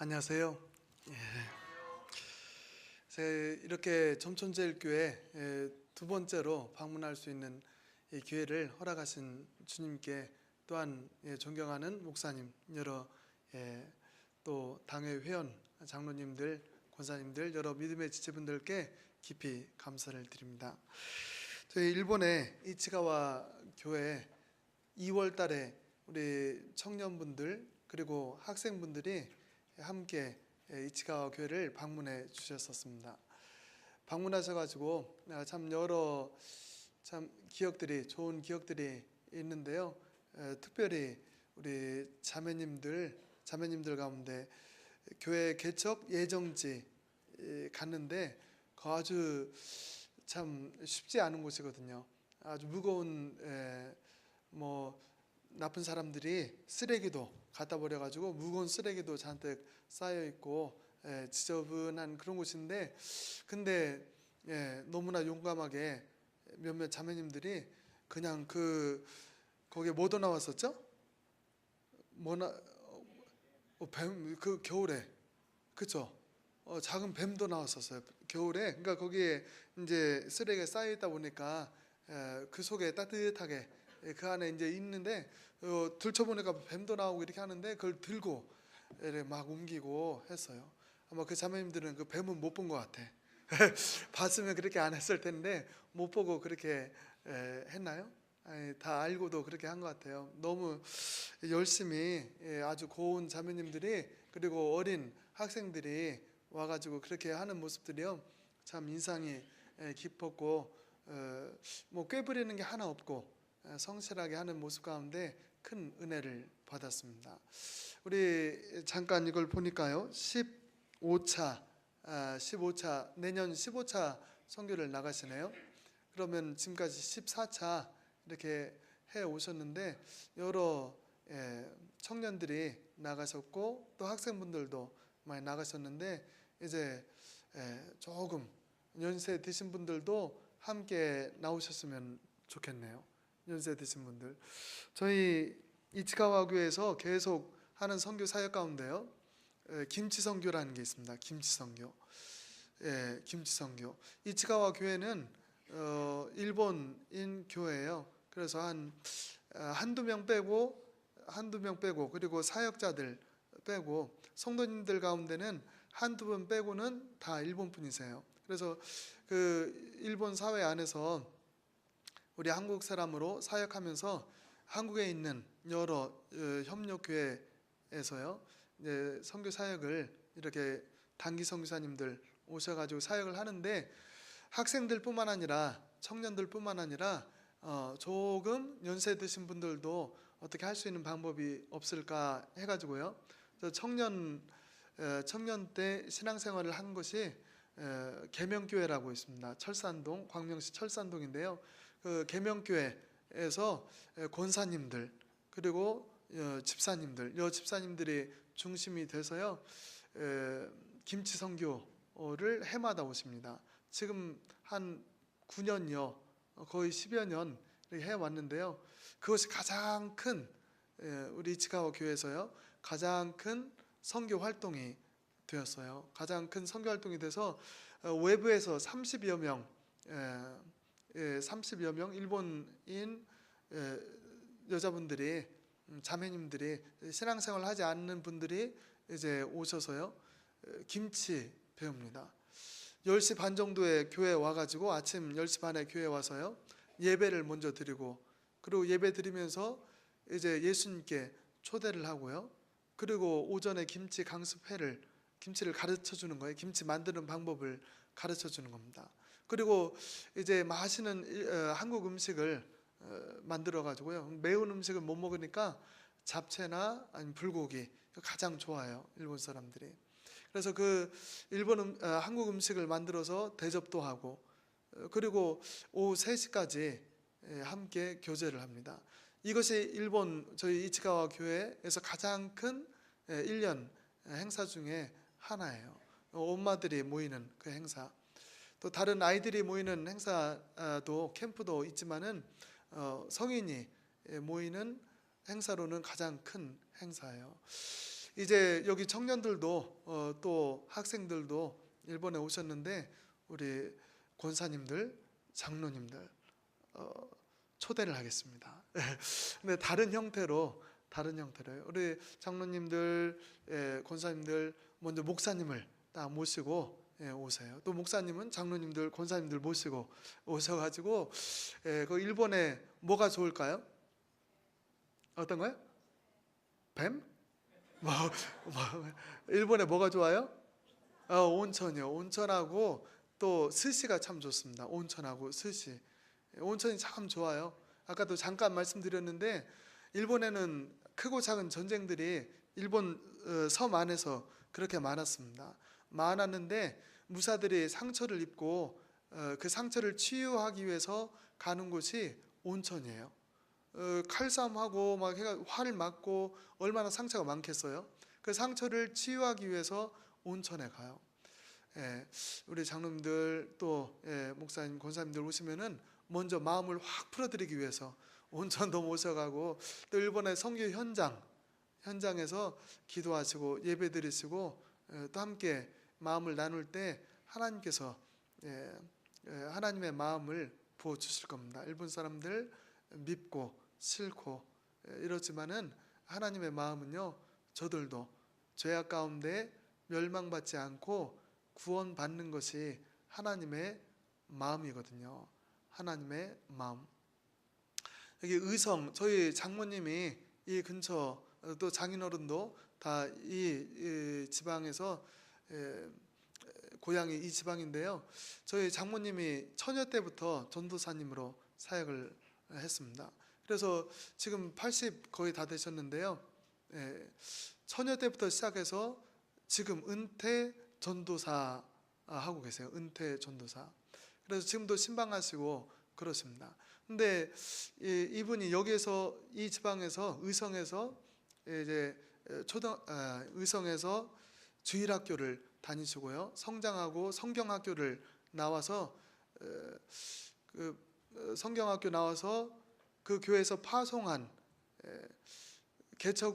안녕하세요. 예. 제가 이렇게 점촌제일교회 두 번째로 방문할 수 있는 이 기회를 허락하신 주님께 또한 존경하는 목사님, 여러 또 당회 회원, 장로님들, 권사님들, 여러 믿음의 지체분들께 깊이 감사를 드립니다. 저희 일본의 이치가와 교회 2월 달에 우리 청년분들 그리고 학생분들이 함께 이치가와 교회를 방문해 주셨었습니다. 방문하셔가지고 참 여러 참 기억들이 좋은 기억들이 있는데요. 특별히 우리 자매님들 가운데 교회 개척 예정지 갔는데 아주 참 쉽지 않은 곳이거든요. 아주 무거운 나쁜 사람들이 쓰레기도 갖다 버려가지고 무거운 쓰레기도 잔뜩 쌓여 있고 지저분한 그런 곳인데, 근데 너무나 용감하게 몇몇 자매님들이 그냥 거기에 뭐도 나왔었죠? 뱀, 그 겨울에, 그쵸? 작은 뱀도 나왔었어요. 겨울에. 그러니까 거기에 이제 쓰레기가 쌓여 있다 보니까 그 속에 따뜻하게 그 안에 이제 있는데 들춰보니까 뱀도 나오고 이렇게 하는데 그걸 들고 이렇게 막 옮기고 했어요. 아마 그 자매님들은 그 뱀은 못 본 것 같아. 봤으면 그렇게 안 했을 텐데 못 보고 그렇게 했나요? 아니, 다 알고도 그렇게 한 것 같아요. 너무 열심히 아주 고운 자매님들이 그리고 어린 학생들이 와가지고 그렇게 하는 모습들이요, 참 인상이 깊었고 꾀부리는 게 하나 없고 성실하게 하는 모습 가운데 큰 은혜를 받았습니다. 우리 잠깐 이걸 보니까요, 15차 내년 15차 선교를 나가시네요. 그러면 지금까지 14차 이렇게 해 오셨는데 여러 청년들이 나가셨고 또 학생분들도 많이 나가셨는데 이제 조금 연세 드신 분들도 함께 나오셨으면 좋겠네요. 연세 드신 분들, 저희 이치가와 교회에서 계속 하는 선교 사역 가운데요, 김치 선교라는 게 있습니다. 김치 선교. 김치 선교. 이치가와 교회는 일본인 교회예요. 그래서 한두 명 빼고 그리고 사역자들 빼고 성도님들 가운데는 한두 분 빼고는 다 일본 분이세요. 그래서 그 일본 사회 안에서 우리 한국 사람으로 사역하면서 한국에 있는 여러 협력교회에서요, 선교 사역을 이렇게 단기 선교사님들 오셔가지고 사역을 하는데, 학생들뿐만 아니라 청년들뿐만 아니라 조금 연세 드신 분들도 어떻게 할 수 있는 방법이 없을까 해가지고요, 청년 때 신앙생활을 한 것이 계명교회라고 있습니다. 철산동, 광명시 철산동인데요. 그 계명교회에서 권사님들 그리고 집사님들, 집사님들이 중심이 돼서요, 김치 선교를 해마다 오십니다. 지금 한 9년여, 거의 10여 년 해왔는데요, 그것이 가장 큰 우리 이치가와 교회에서요 가장 큰 선교 활동이 되었어요. 가장 큰 선교 활동이 돼서 외부에서 30여 명 일본인 여자분들이, 자매님들이, 신앙생활 하지 않는 분들이 이제 오셔서요 김치 배웁니다. 10시 반 정도에 교회 와가지고 아침 10시 반에 교회 와서요 예배를 먼저 드리고, 그리고 예배 드리면서 이제 예수님께 초대를 하고요, 그리고 오전에 김치 강습회를, 김치를 가르쳐 주는 거예요. 김치 만드는 방법을 가르쳐 주는 겁니다. 그리고 이제 맛있는 한국 음식을 만들어 가지고요, 매운 음식을 못 먹으니까 잡채나 아니면 불고기 가장 좋아요, 일본 사람들이. 그래서 그 한국 음식을 만들어서 대접도 하고, 그리고 오후 3시까지 함께 교제를 합니다. 이것이 일본 저희 이치가와 교회에서 가장 큰 1년 행사 중에 하나예요. 엄마들이 모이는 그 행사, 또 다른 아이들이 모이는 행사도, 캠프도 있지만은 성인이 모이는 행사로는 가장 큰 행사예요. 이제 여기 청년들도 또 학생들도 일본에 오셨는데 우리 권사님들, 장로님들 초대를 하겠습니다. 근데 다른 형태로 우리 장로님들, 권사님들 먼저 목사님을 딱 모시고 오세요. 또 목사님은 장로님들, 권사님들 모시고 오셔가지고 그 일본에 뭐가 좋을까요? 어떤 거요? 뱀? 일본에 뭐가 좋아요? 온천이요. 온천하고 또 스시가 참 좋습니다. 온천하고 스시. 온천이 참 좋아요. 아까도 잠깐 말씀드렸는데 일본에는 크고 작은 전쟁들이 일본 섬 안에서 그렇게 많았습니다. 많았는데 무사들이 상처를 입고 그 상처를 치유하기 위해서 가는 곳이 온천이에요. 칼싸움하고 막 활을 맞고 얼마나 상처가 많겠어요. 그 상처를 치유하기 위해서 온천에 가요. 우리 장로님들 또 목사님, 권사님들 오시면은 먼저 마음을 확 풀어드리기 위해서 온천도 모셔가고 또 일본의 선교 현장에서 기도하시고 예배드리시고 또 함께 마음을 나눌 때 하나님께서 하나님의 마음을 부어주실 겁니다. 일본 사람들 밉고 싫고 이렇지만은 하나님의 마음은요, 저들도 죄악 가운데 멸망받지 않고 구원받는 것이 하나님의 마음이거든요. 하나님의 마음. 여기 의성, 저희 장모님이 이 근처, 또 장인어른도 다 이 지방에서 고향이 이 지방인데요. 저희 장모님이 처녀 때부터 전도사님으로 사역을 했습니다. 그래서 지금 80 거의 다 되셨는데요. 처녀 때부터 시작해서 지금 은퇴 전도사 하고 계세요. 은퇴 전도사. 그래서 지금도 신방하시고 그러십니다. 근데 이분이 여기에서 이 지방에서 의성에서 이제 의성에서 주일학교를 다니시고요. 성장하고 성경학교를 나와서 성경학교 나와서 그 교회에서 파송한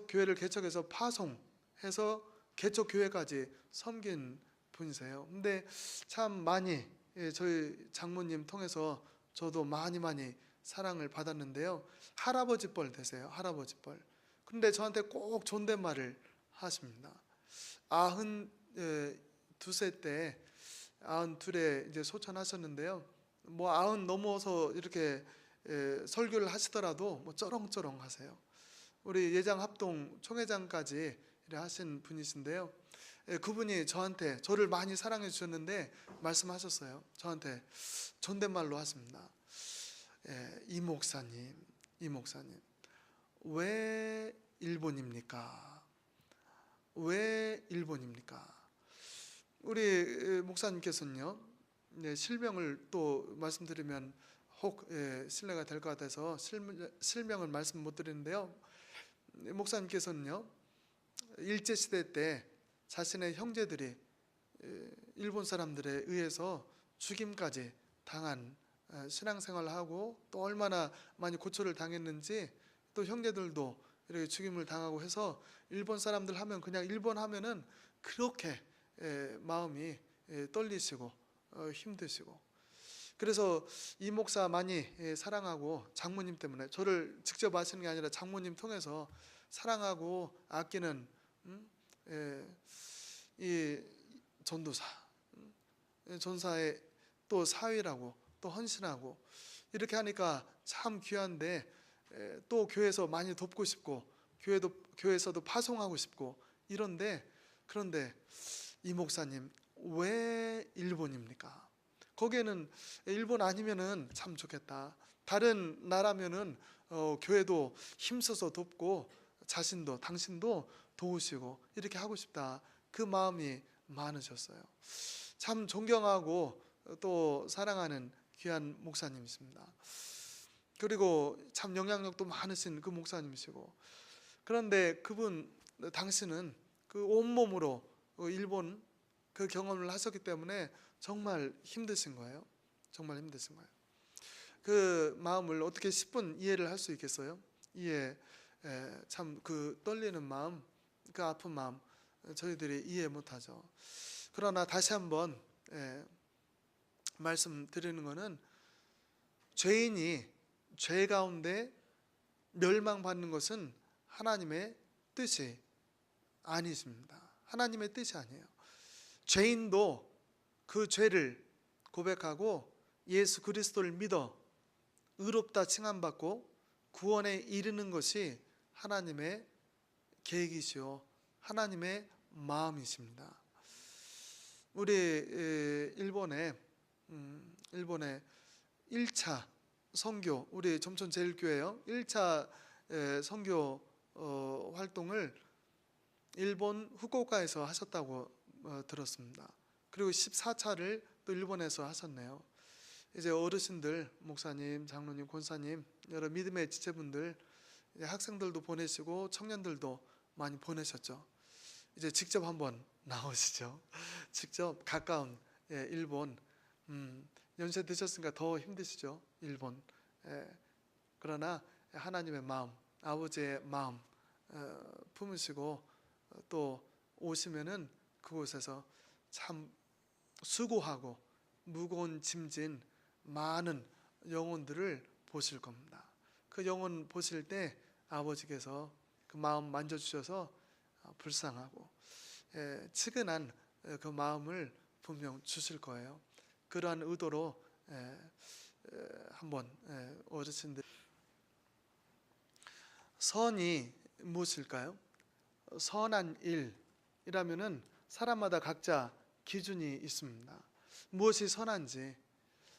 교회를 개척해서 파송해서 개척 교회까지 섬긴 분이세요. 근데 참 많이 저희 장모님 통해서 저도 많이 사랑을 받았는데요. 할아버지 뻘 되세요. 할아버지 뻘. 근데 저한테 꼭 존댓말을 하십니다. 92세 때 92에 이제 소천하셨는데요. 뭐 90 넘어서 이렇게 설교를 하시더라도 뭐 쩌렁쩌렁 하세요. 우리 예장 합동 총회장까지 하신 분이신데요. 그분이 저를 많이 사랑해 주셨는데 말씀하셨어요. 저한테 존댓말로 하십니다. 이 목사님 왜 일본입니까? 왜 일본입니까? 우리 목사님께서는요, 실명을 또 말씀드리면 혹 신뢰가 될 것 같아서 실명을 말씀 못 드리는데요. 목사님께서는요, 일제시대 때 자신의 형제들이 일본 사람들에 의해서 죽임까지 당한 신앙생활을 하고 또 얼마나 많이 고초를 당했는지, 또 형제들도 이렇게 죽임을 당하고 해서 일본 사람들 하면 그냥 일본 하면은 그렇게 마음이 떨리시고 힘드시고, 그래서 이 목사 많이 사랑하고 장모님 때문에 저를 직접 아시는 게 아니라 장모님 통해서 사랑하고 아끼는 이 전사의 또 사위라고 또 헌신하고 이렇게 하니까 참 귀한데, 또 교회에서 많이 돕고 싶고 교회에서도 파송하고 싶고 그런데 이 목사님 왜 일본입니까? 거기에는 일본 아니면은 참 좋겠다. 다른 나라면은 교회도 힘써서 돕고 자신도 당신도 도우시고 이렇게 하고 싶다. 그 마음이 많으셨어요. 참 존경하고 또 사랑하는 귀한 목사님이십니다. 그리고 참 영향력도 많으신 그 목사님이시고, 그런데 당신은 그 온몸으로 일본 그 경험을 하셨기 때문에 정말 힘드신 거예요. 정말 힘드신 거예요. 그 마음을 어떻게 10분 이해를 할 수 있겠어요? 참 그 떨리는 마음, 그 아픈 마음 저희들이 이해 못하죠. 그러나 다시 한번 말씀드리는 것은 죄인이 죄 가운데 멸망받는 것은 하나님의 뜻이 아니십니다. 하나님의 뜻이 아니에요. 죄인도 그 죄를 고백하고 예수 그리스도를 믿어 의롭다 칭함받고 구원에 이르는 것이 하나님의 계획이시요 하나님의 마음이십니다. 우리 일본의 1차 선교, 우리 점촌 제일교회요 1차 선교 활동을 일본 후쿠오카에서 하셨다고 들었습니다. 그리고 14차를 또 일본에서 하셨네요. 이제 어르신들, 목사님, 장로님, 권사님, 여러 믿음의 지체분들, 학생들도 보내시고 청년들도 많이 보내셨죠. 이제 직접 한번 나오시죠. 직접 가까운 일본, 연세 드셨으니까 더 힘드시죠. 일본. 그러나 하나님의 마음, 아버지의 마음 품으시고 또 오시면은 그곳에서 참 수고하고 무거운 짐진 많은 영혼들을 보실 겁니다. 그 영혼 보실 때 아버지께서 그 마음 만져주셔서 불쌍하고 측은한 그 마음을 분명 주실 거예요. 그러한 의도로 한번 어르신들, 선이 무엇일까요? 선한 일이라면은 사람마다 각자 기준이 있습니다. 무엇이 선한지.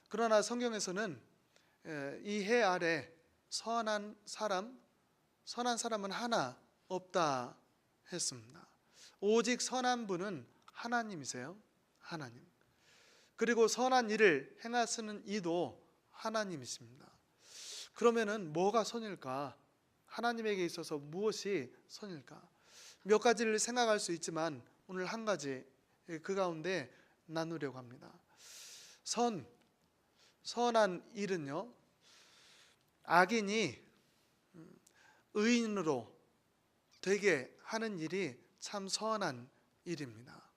그러나 성경에서는 이 해 아래 선한 사람은 하나 없다 했습니다. 오직 선한 분은 하나님이세요. 하나님. 그리고 선한 일을 행하시는 이도 하나님이십니다. 그러면은 뭐가 선일까? 하나님에게 있어서 무엇이 선일까? 몇 가지를 생각할 수 있지만 오늘 한 가지 그 가운데 나누려고 합니다. 선한 일은요, 악인이 의인으로 되게 하는 일이 참 선한 일입니다.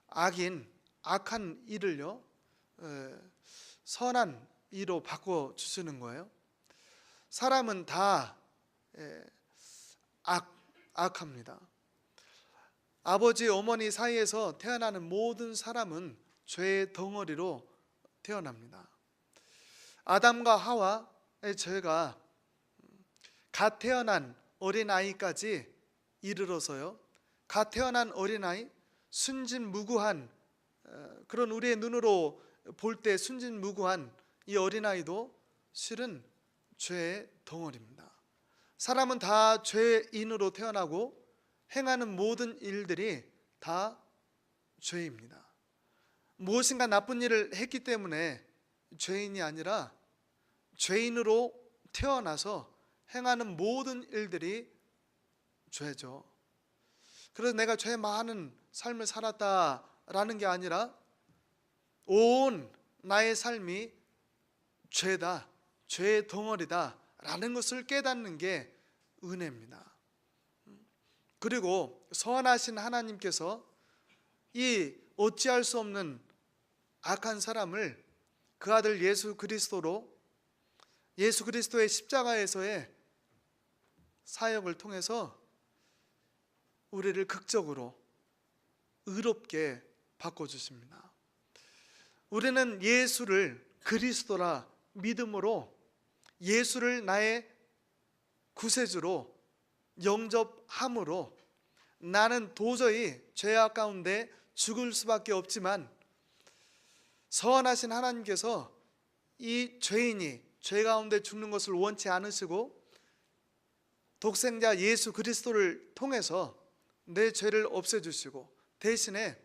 악한 일을요, 선한 일로 바꿔주시는 거예요. 사람은 다 악합니다. 아버지 어머니 사이에서 태어나는 모든 사람은 죄의 덩어리로 태어납니다. 아담과 하와의 죄가 갓 태어난 어린아이까지 이르러서요, 갓 태어난 어린아이, 순진무구한, 그런 우리의 눈으로 볼 때 순진무구한 이 어린아이도 실은 죄의 덩어리입니다. 사람은 다 죄인으로 태어나고 행하는 모든 일들이 다 죄입니다. 무엇인가 나쁜 일을 했기 때문에 죄인이 아니라 죄인으로 태어나서 행하는 모든 일들이 죄죠. 그래서 내가 죄 많은 삶을 살았다라는 게 아니라 온 나의 삶이 죄다, 죄의 덩어리다 라는 것을 깨닫는 게 은혜입니다. 그리고 선하신 하나님께서 이 어찌할 수 없는 악한 사람을 그 아들 예수 그리스도로, 예수 그리스도의 십자가에서의 사역을 통해서 우리를 극적으로 의롭게 바꿔주십니다. 우리는 예수를 그리스도라 믿음으로 예수를 나의 구세주로 영접함으로 나는 도저히 죄악 가운데 죽을 수밖에 없지만 선하신 하나님께서 이 죄인이 죄 가운데 죽는 것을 원치 않으시고 독생자 예수 그리스도를 통해서 내 죄를 없애주시고 대신에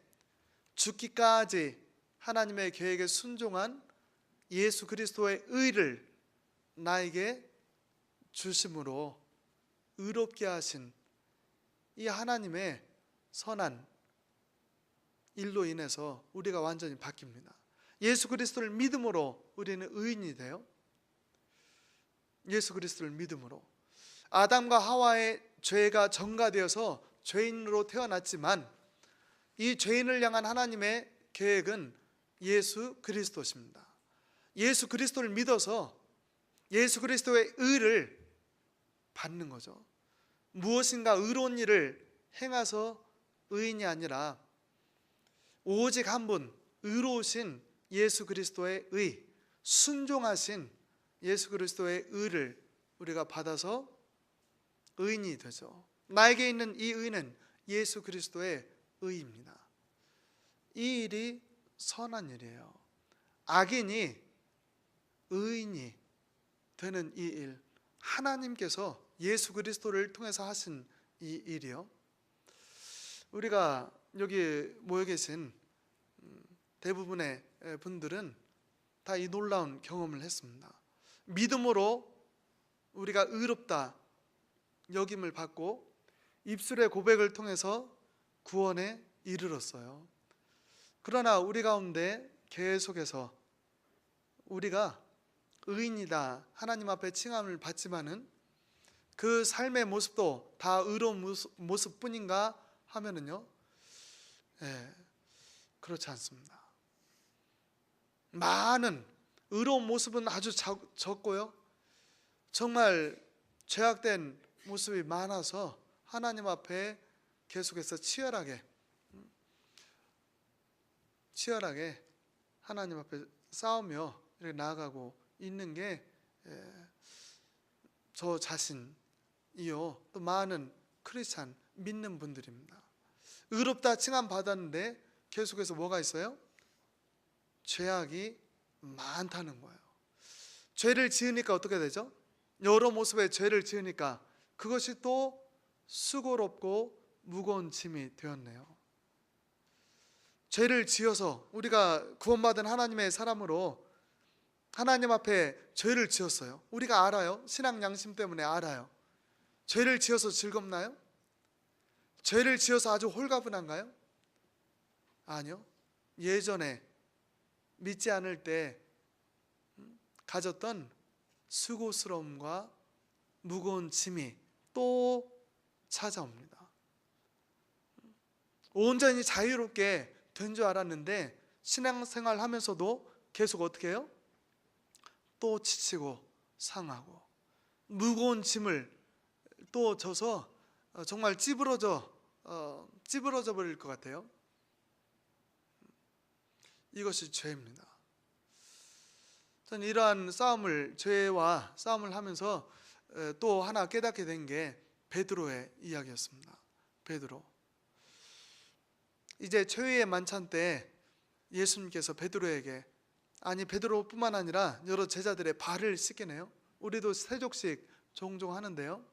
죽기까지 하나님의 계획에 순종한 예수 그리스도의 의를 나에게 주심으로 의롭게 하신 이 하나님의 선한 일로 인해서 우리가 완전히 바뀝니다. 예수 그리스도를 믿음으로 우리는 의인이 돼요. 예수 그리스도를 믿음으로 아담과 하와의 죄가 전가되어서 죄인으로 태어났지만 이 죄인을 향한 하나님의 계획은 예수 그리스도십니다. 예수 그리스도를 믿어서 예수 그리스도의 의를 받는 거죠. 무엇인가 의로운 일을 행해서 의인이 아니라 오직 한 분 의로우신 예수 그리스도의 의, 순종하신 예수 그리스도의 의를 우리가 받아서 의인이 되죠. 나에게 있는 이 의는 예수 그리스도의 의입니다. 이 일이 선한 일이에요. 악인이 의인이 되는 이 일, 하나님께서 예수 그리스도를 통해서 하신 이 일이요, 우리가 여기 모여 계신 대부분의 분들은 다 이 놀라운 경험을 했습니다. 믿음으로 우리가 의롭다 여김을 받고 입술의 고백을 통해서 구원에 이르렀어요. 그러나 우리 가운데 계속해서 우리가 의인이다 하나님 앞에 칭함을 받지만은 그 삶의 모습도 다 의로운 모습뿐인가 하면은요, 그렇지 않습니다. 많은 의로운 모습은 아주 적고요, 정말 죄악된 모습이 많아서 하나님 앞에 계속해서 치열하게 하나님 앞에 싸우며 이렇게 나아가고 있는 게 저 자신이요, 또 많은 크리스찬 믿는 분들입니다. 의롭다 칭함 받았는데 계속해서 뭐가 있어요? 죄악이 많다는 거예요. 죄를 지으니까 어떻게 되죠? 여러 모습의 죄를 지으니까 그것이 또 수고롭고 무거운 짐이 되었네요. 죄를 지어서 우리가 구원받은 하나님의 사람으로 하나님 앞에 죄를 지었어요. 우리가 알아요. 신앙 양심 때문에 알아요. 죄를 지어서 즐겁나요? 죄를 지어서 아주 홀가분한가요? 아니요. 예전에 믿지 않을 때 가졌던 수고스러움과 무거운 짐이 또 찾아옵니다. 온전히 자유롭게 된 줄 알았는데 신앙생활 하면서도 계속 어떻게 해요? 또 지치고 상하고 무거운 짐을 또 져서 정말 찌부러져 버릴 것 같아요. 이것이 죄입니다. 저는 이러한 죄와 싸움을 하면서 또 하나 깨닫게 된 게 베드로의 이야기였습니다. 베드로, 이제 최후의 만찬 때 예수님께서 베드로에게, 아니 베드로뿐만 아니라 여러 제자들의 발을 씻기네요. 우리도 세족식 종종 하는데요,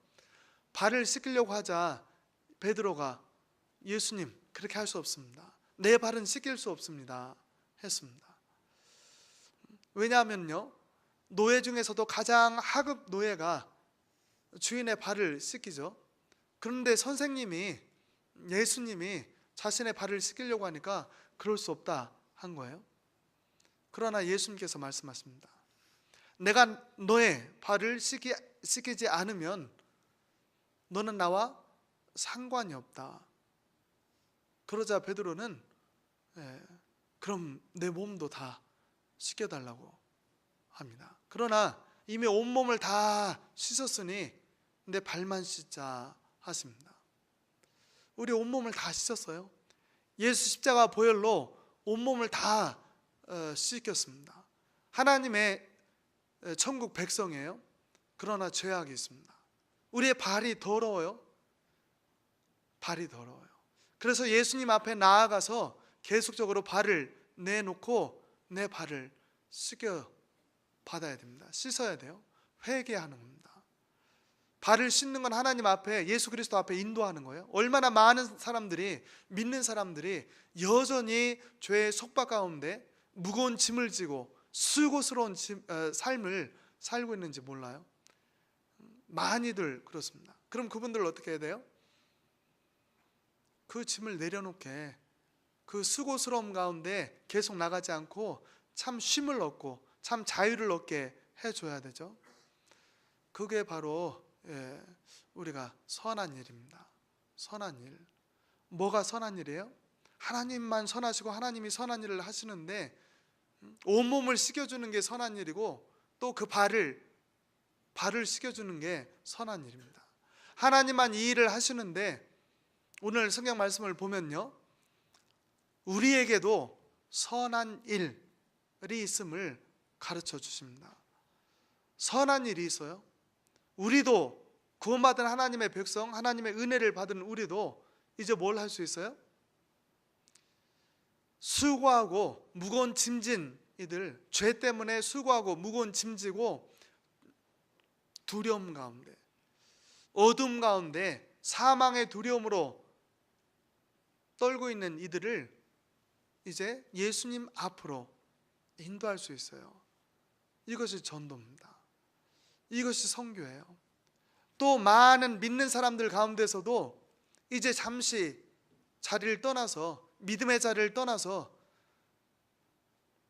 발을 씻기려고 하자 베드로가 예수님, 그렇게 할 수 없습니다. 내 발은 씻길 수 없습니다 했습니다. 왜냐하면요, 노예 중에서도 가장 하급 노예가 주인의 발을 씻기죠. 그런데 예수님이 자신의 발을 씻기려고 하니까 그럴 수 없다 한 거예요. 그러나 예수님께서 말씀하십니다. 내가 너의 발을 씻기지 않으면 너는 나와 상관이 없다. 그러자 베드로는 그럼 내 몸도 다 씻겨달라고 합니다. 그러나 이미 온몸을 다 씻었으니 내 발만 씻자 하십니다. 우리 온몸을 다 씻었어요. 예수 십자가 보혈로 온몸을 다 씻겼습니다. 하나님의 천국 백성이에요. 그러나 죄악이 있습니다. 우리의 발이 더러워요. 발이 더러워요. 그래서 예수님 앞에 나아가서 계속적으로 발을 내놓고 내 발을 씻겨 받아야 됩니다. 씻어야 돼요. 회개하는 겁니다. 발을 씻는 건 하나님 앞에, 예수 그리스도 앞에 인도하는 거예요. 얼마나 많은 사람들이, 믿는 사람들이 여전히 죄의 속박 가운데 무거운 짐을 지고 수고스러운 삶을 살고 있는지 몰라요. 많이들 그렇습니다. 그럼 그분들 어떻게 해야 돼요? 그 짐을 내려놓게, 그 수고스러움 가운데 계속 나가지 않고 참 쉼을 얻고 참 자유를 얻게 해줘야 되죠. 그게 바로 우리가 선한 일입니다. 선한 일. 뭐가 선한 일이에요? 하나님만 선하시고 하나님이 선한 일을 하시는데 온몸을 씻겨주는 게 선한 일이고, 또 그 발을 씻겨주는 게 선한 일입니다. 하나님만 이 일을 하시는데, 오늘 성경 말씀을 보면요, 우리에게도 선한 일이 있음을 가르쳐 주십니다. 선한 일이 있어요. 우리도 구원받은 하나님의 백성, 하나님의 은혜를 받은 우리도 이제 뭘 할 수 있어요? 수고하고 무거운 짐진 이들, 죄 때문에 수고하고 무거운 짐지고 두려움 가운데, 어둠 가운데 사망의 두려움으로 떨고 있는 이들을 이제 예수님 앞으로 인도할 수 있어요. 이것이 전도입니다. 이것이 선교예요. 또 많은 믿는 사람들 가운데서도 이제 잠시 자리를 떠나서, 믿음의 자리를 떠나서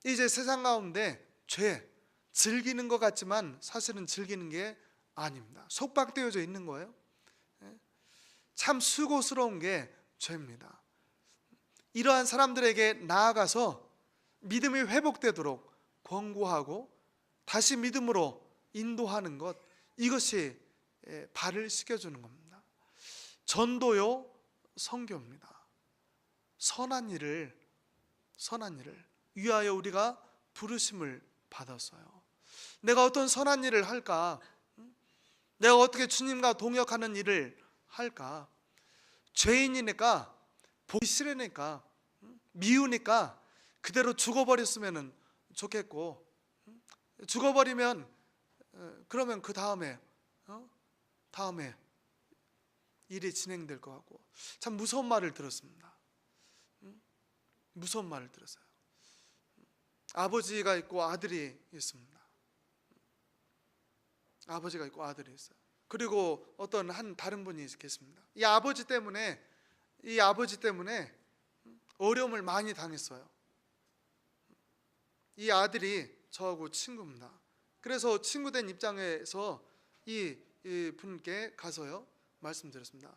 이제 세상 가운데 죄 즐기는 것 같지만 사실은 즐기는 게 아닙니다. 속박되어져 있는 거예요. 참 수고스러운 게 죄입니다. 이러한 사람들에게 나아가서 믿음이 회복되도록 권고하고 다시 믿음으로 인도하는 것, 이것이 발을 씻겨주는 겁니다. 전도요, 선교입니다. 선한 일을 위하여 우리가 부르심을 받았어요. 내가 어떤 선한 일을 할까? 내가 어떻게 주님과 동역하는 일을 할까? 죄인이니까, 보기 싫으니까, 미우니까 그대로 죽어버렸으면 좋겠고, 죽어버리면 그러면 그 다음에 일이 진행될 것 같고, 참 무서운 말을 들었습니다. 무서운 말을 들었어요. 아버지가 있고 아들이 있습니다. 아버지가 있고 아들이 있어요. 그리고 어떤 다른 분이 계십니다. 이 아버지 때문에 어려움을 많이 당했어요. 이 아들이 저하고 친구입니다. 그래서 친구된 입장에서 이 분께 가서요, 말씀드렸습니다.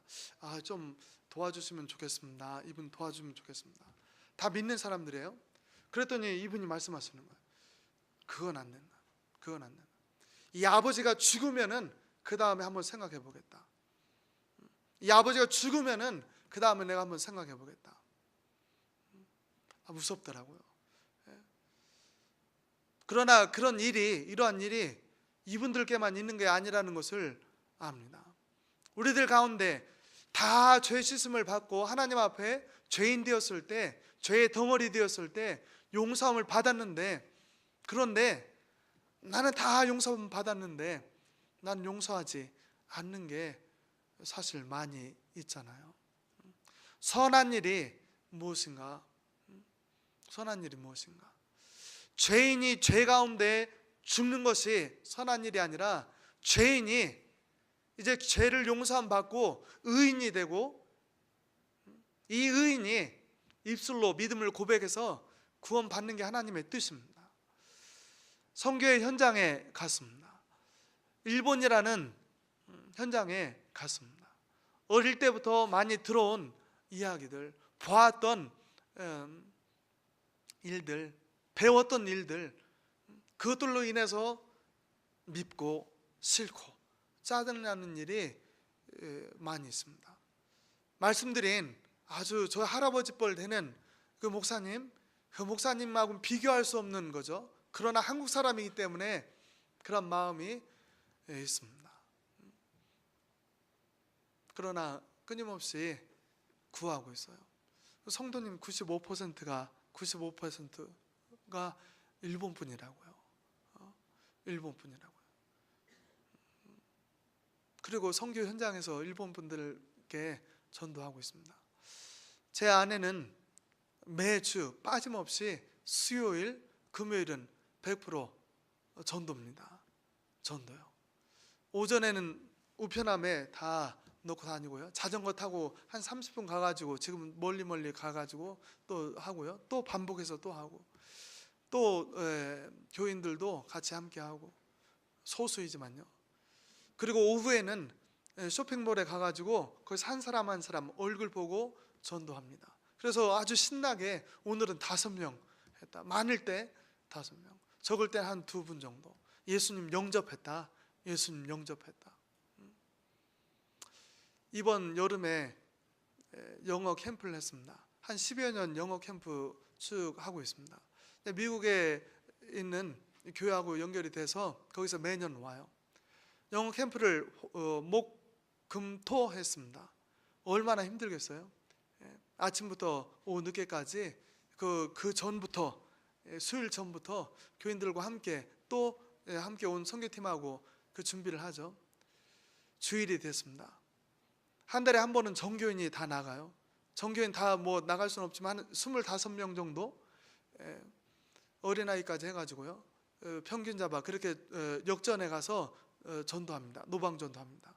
좀 도와주시면 좋겠습니다. 이분 도와주면 좋겠습니다. 다 믿는 사람들이에요. 그랬더니 이분이 말씀하시는 거예요. 그건 안 된다. 이 아버지가 죽으면은 그 다음에 한번 생각해 보겠다. 이 아버지가 죽으면은 그 다음에 내가 한번 생각해 보겠다. 무섭더라고요. 그러나 이러한 일이 이분들께만 있는 게 아니라는 것을 압니다. 우리들 가운데 다 죄 씻음을 받고 하나님 앞에 죄인 되었을 때, 죄의 덩어리 되었을 때 용서함을 받았는데, 그런데 나는 다 용서함을 받았는데 난 용서하지 않는 게 사실 많이 있잖아요. 선한 일이 무엇인가? 죄인이 죄 가운데 죽는 것이 선한 일이 아니라, 죄인이 이제 죄를 용서함 받고 의인이 되고, 이 의인이 입술로 믿음을 고백해서 구원받는 게 하나님의 뜻입니다. 선교의 현장에 갔습니다. 일본이라는 현장에 갔습니다. 어릴 때부터 많이 들어온 이야기들, 보았던 일들, 배웠던 일들, 그것들로 인해서 밉고 싫고 짜증나는 일이 많이 있습니다. 말씀드린 아주 저 할아버지 뻘 되는 그 목사님하고는 비교할 수 없는 거죠. 그러나 한국 사람이기 때문에 그런 마음이 있습니다. 그러나 끊임없이 구하고 있어요. 성도님 95%가 일본 분이라고요. 일본 분이라고요. 그리고 선교 현장에서 일본 분들께 전도하고 있습니다. 제 아내는 매주 빠짐없이 수요일, 금요일은 100% 전도입니다. 전도요. 오전에는 우편함에 다 넣고 다니고요. 자전거 타고 한 30분 가가지고, 지금 멀리 가가지고 또 하고요. 또 반복해서 또 하고, 또 교인들도 같이 함께 하고, 소수이지만요. 그리고 오후에는 쇼핑몰에 가가지고 거기서 한 사람 한 사람 얼굴 보고 전도합니다. 그래서 아주 신나게 오늘은 5명 했다. 많을 때 5명, 적을 때 한 2분 정도. 예수님 영접했다. 예수님 영접했다. 이번 여름에 영어 캠프를 했습니다. 한 10여 년 영어 캠프 쭉 하고 있습니다. 미국에 있는 교회하고 연결이 돼서 거기서 매년 와요. 영어 캠프를 목, 금, 토 했습니다. 얼마나 힘들겠어요? 아침부터 오후 늦게까지 그 전부터 수요일 전부터 교인들과 함께 또 함께 온 선교팀하고 그 준비를 하죠. 주일이 됐습니다. 한 달에 한 번은 전교인이 다 나가요. 전교인 다 뭐 나갈 수는 없지만 한 25명 정도 어린아이까지 해가지고요. 평균 잡아 그렇게 역전해 가서 전도합니다. 노방 전도합니다.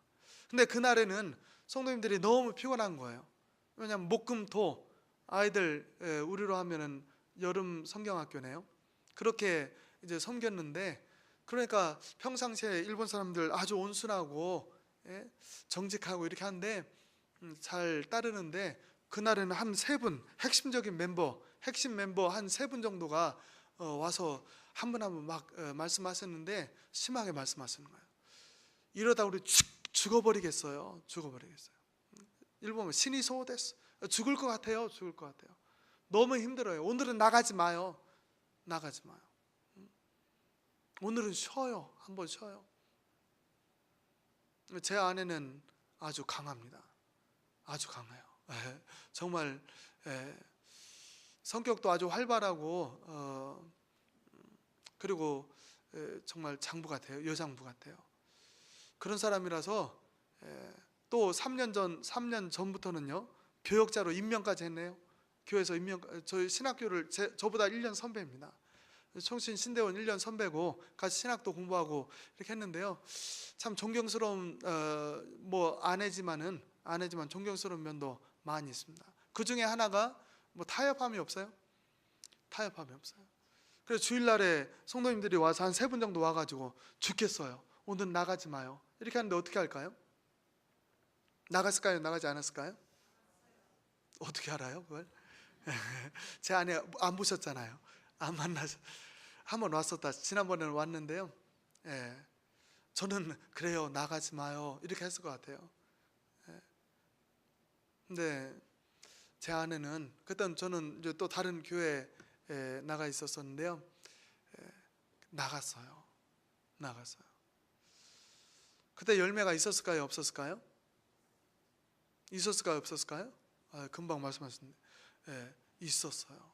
근데 그날에는 성도님들이 너무 피곤한 거예요. 왜냐하면 목금토 아이들 우리로 하면은 여름 성경학교네요. 그렇게 이제 섬겼는데, 그러니까 평상시에 일본 사람들 아주 온순하고 정직하고 이렇게 하는데 잘 따르는데, 그날에는 한 3분 핵심적인 멤버, 핵심 멤버 한 3분 정도가 와서 한 분 한 분 막 말씀하셨는데 심하게 말씀하시는 거예요. 이러다 우리 죽어버리겠어요. 죽어버리겠어요. 일본은 신이 소됐어. 죽을 것 같아요. 죽을 것 같아요. 너무 힘들어요. 오늘은 나가지 마요. 나가지 마요. 오늘은 쉬어요. 한번 쉬어요. 제 아내는 아주 강합니다. 아주 강해요. 정말 성격도 아주 활발하고 그리고 정말 장부 같아요. 여장부 같아요. 그런 사람이라서 또 3년 전부터는요 교역자로 임명까지 했네요. 교회에서 저희 신학교를 저보다 1년 선배입니다. 청신 신대원 1년 선배고 같이 신학도 공부하고 이렇게 했는데요. 참 존경스러운 뭐 아내지만 존경스러운 면도 많이 있습니다. 그 중에 하나가 뭐 타협함이 없어요. 타협함이 없어요. 그래서 주일날에 성도님들이 와서 한 3분 정도 와가지고 죽겠어요. 오늘 나가지 마요. 이렇게 하는데 어떻게 할까요? 나갔을까요? 나가지 않았을까요? 어떻게 알아요 그걸? 제 아내 안 보셨잖아요. 안 만나서 한번 왔었다. 지난번에는 왔는데요. 저는 그래요 나가지 마요 이렇게 했을 것 같아요. 근데 제 아내는 그때는 저는 이제 또 다른 교회에 나가 있었었는데요. 나갔어요. 그때 열매가 있었을까요? 없었을까요? 있었을까요? 없었을까요? 금방 말씀하셨는데 있었어요.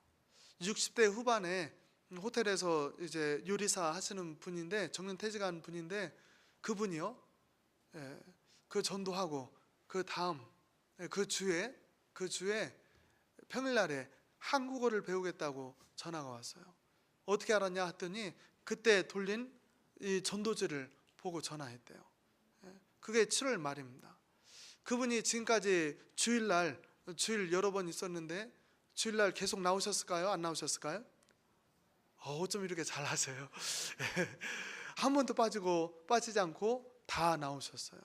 60대 후반에 호텔에서 이제 요리사 하시는 분인데 정년퇴직한 분인데 그분이요. 그 전도하고 그 다음 그 주에 평일날에 한국어를 배우겠다고 전화가 왔어요. 어떻게 알았냐 했더니 그때 돌린 이 전도지를 보고 전화했대요. 그게 7월 말입니다. 그분이 지금까지 주일 여러 번 있었는데 주일날 계속 나오셨을까요? 안 나오셨을까요? 어쩜 이렇게 잘하세요? 한 번도 빠지지 않고 다 나오셨어요.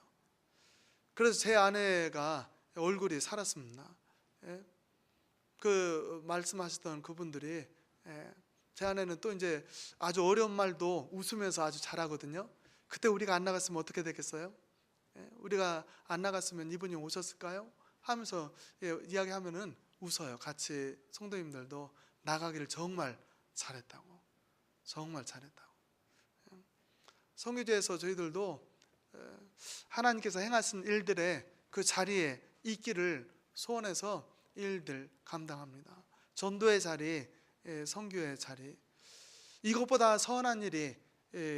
그래서 제 아내가 얼굴이 살았습니다. 그 말씀하셨던 그분들이 제 아내는 또 이제 아주 어려운 말도 웃으면서 아주 잘하거든요. 그때 우리가 안 나갔으면 어떻게 됐겠어요? 우리가 안 나갔으면 이분이 오셨을까요? 하면서 이야기하면은 웃어요. 같이 성도님들도 나가기를 정말 잘했다고. 성교제에서 저희들도 하나님께서 행하신 일들의 그 자리에 있기를 소원해서 일들 감당합니다. 전도의 자리, 선교의 자리, 이것보다 선한 일이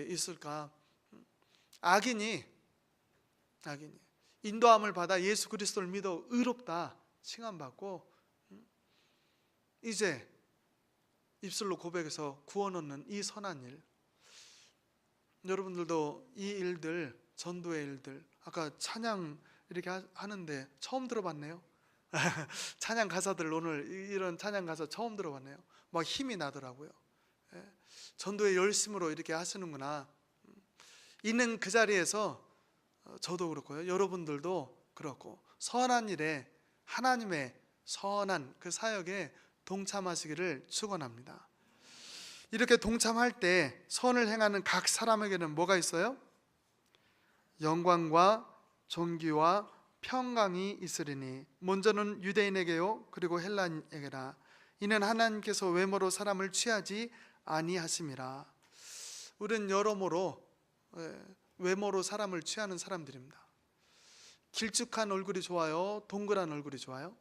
있을까? 악인이 인도함을 받아 예수 그리스도를 믿어 의롭다 칭함받고 이제 입술로 고백해서 구원 얻는 이 선한 일, 여러분들도 이 일들, 전도의 일들, 아까 찬양 이렇게 하는데 처음 들어봤네요. 찬양 가사들 오늘 이런 찬양 가사 처음 들어봤네요. 막 힘이 나더라고요. 전도의 열심으로 이렇게 하시는구나. 있는 그 자리에서 저도 그렇고요. 여러분들도 그렇고 선한 일에 하나님의 선한 그 사역에 동참하시기를 축원합니다. 이렇게 동참할 때 선을 행하는 각 사람에게는 뭐가 있어요? 영광과 존귀와 평강이 있으리니 먼저는 유대인에게요 그리고 헬라인에게라. 이는 하나님께서 외모로 사람을 취하지 아니하심이라. 우리는 여러모로 외모로 사람을 취하는 사람들입니다. 길쭉한 얼굴이 좋아요? 동그란 얼굴이 좋아요?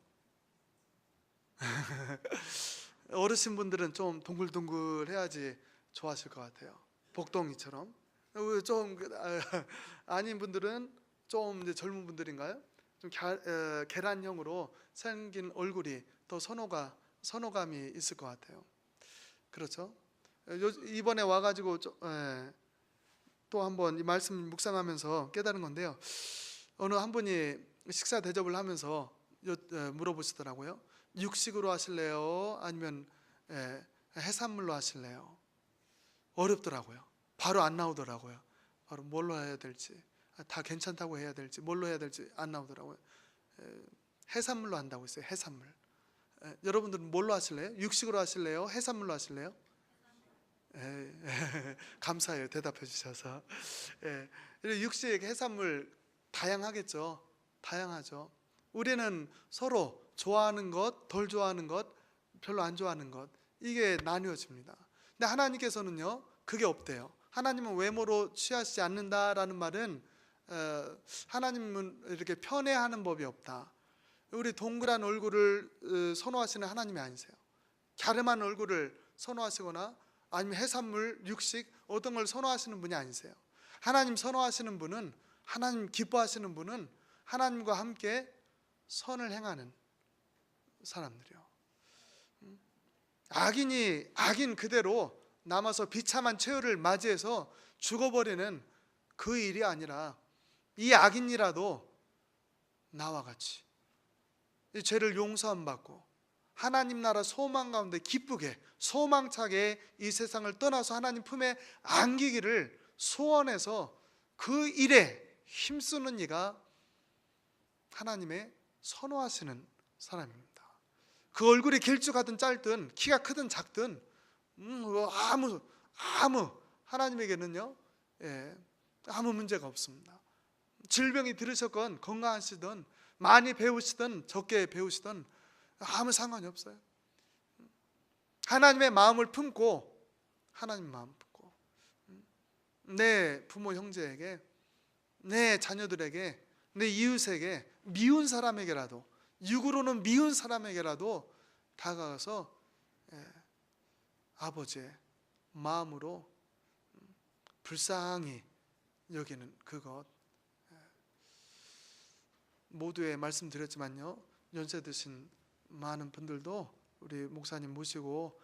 어르신분들은 좀 동글동글해야지 좋아하실 것 같아요. 복덩이처럼. 좀 아닌 분들은 좀 이제 젊은 분들인가요? 좀 계란형으로 생긴 얼굴이 더 선호감이 있을 것 같아요. 그렇죠? 이번에 와가지고 또 한번 이 말씀 묵상하면서 깨달은 건데요. 어느 한 분이 식사 대접을 하면서 물어보시더라고요. 육식으로 하실래요? 아니면 해산물로 하실래요? 어렵더라고요. 바로 안 나오더라고요. 바로 뭘로 해야 될지, 다 괜찮다고 해야 될지, 뭘로 해야 될지 안 나오더라고요. 해산물로 한다고 했어요. 해산물. 여러분들은 뭘로 하실래요? 육식으로 하실래요? 해산물로 하실래요? 감사해요. 대답해 주셔서. 육식, 해산물 다양하겠죠. 다양하죠. 우리는 서로 좋아하는 것, 덜 좋아하는 것, 별로 안 좋아하는 것, 이게 나뉘어집니다. 근데 하나님께서는요 그게 없대요. 하나님은 외모로 취하지 않는다라는 말은 하나님은 이렇게 편애하는 법이 없다. 우리 동그란 얼굴을 선호하시는 하나님이 아니세요. 갸름한 얼굴을 선호하시거나 아니면 해산물, 육식 어떤 걸 선호하시는 분이 아니세요. 하나님 선호하시는 분은, 하나님 기뻐하시는 분은 하나님과 함께 선을 행하는 사람들이요. 악인 그대로 남아서 비참한 최후를 맞이해서 죽어버리는 그 일이 아니라 이 악인이라도 나와 같이 이 죄를 용서함 받고 하나님 나라 소망 가운데 기쁘게 소망차게 이 세상을 떠나서 하나님 품에 안기기를 소원해서 그 일에 힘쓰는 이가 하나님의 선호하시는 사람입니다. 그 얼굴이 길쭉하든 짧든 키가 크든 작든 아무 하나님에게는요 아무 문제가 없습니다. 질병이 들으셨건 건강하시든 많이 배우시든 적게 배우시든 아무 상관이 없어요. 하나님의 마음을 품고 하나님 마음 품고 내 부모 형제에게 내 자녀들에게 내 이웃에게 미운 사람에게라도 육으로는 미운 사람에게라도 다가가서 아버지의 마음으로 불쌍히 여기는 그것. 모두에 말씀드렸지만요 연세 드신 많은 분들도 우리 목사님 모시고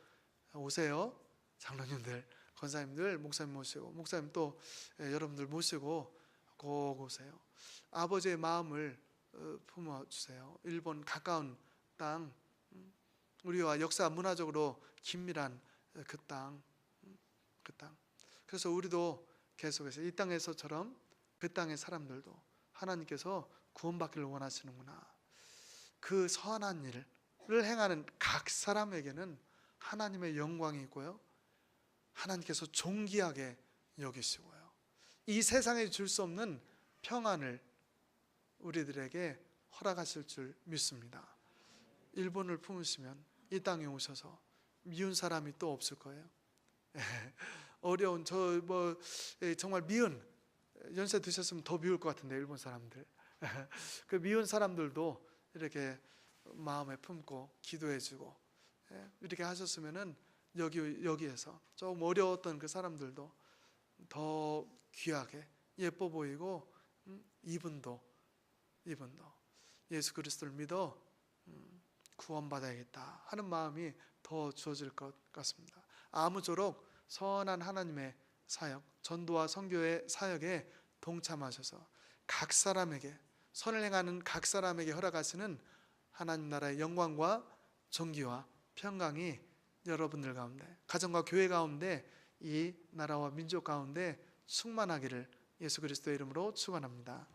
오세요. 장로님들, 권사님들, 목사님 모시고 목사님 또 여러분들 모시고 꼭 오세요. 아버지의 마음을 품어주세요. 일본 가까운 땅, 우리와 역사 문화적으로 긴밀한 그 땅. 그래서 우리도 계속해서 이 땅에서처럼 그 땅의 사람들도 하나님께서 구원받기를 원하시는구나. 그 선한 일을 행하는 각 사람에게는 하나님의 영광이 있고요 하나님께서 존귀하게 여기시고요 이 세상에 줄 수 없는 평안을 우리들에게 허락하실 줄 믿습니다. 일본을 품으시면 이 땅에 오셔서 미운 사람이 또 없을 거예요. 어려운 정말 미운 연세 드셨으면 더 미울 것 같은데 일본 사람들 그 미운 사람들도 이렇게 마음에 품고 기도해주고 이렇게 하셨으면은 여기에서 조금 어려웠던 그 사람들도 더 귀하게 예뻐 보이고 이분도 예수 그리스도를 믿어 구원받아야겠다 하는 마음이 더 주어질 것 같습니다. 아무쪼록 선한 하나님의 사역, 전도와 선교의 사역에 동참하셔서 각 사람에게 선을 행하는 각 사람에게 허락하시는 하나님 나라의 영광과 존귀와 평강이 여러분들 가운데, 가정과 교회 가운데, 이 나라와 민족 가운데 충만하기를 예수 그리스도의 이름으로 축원합니다.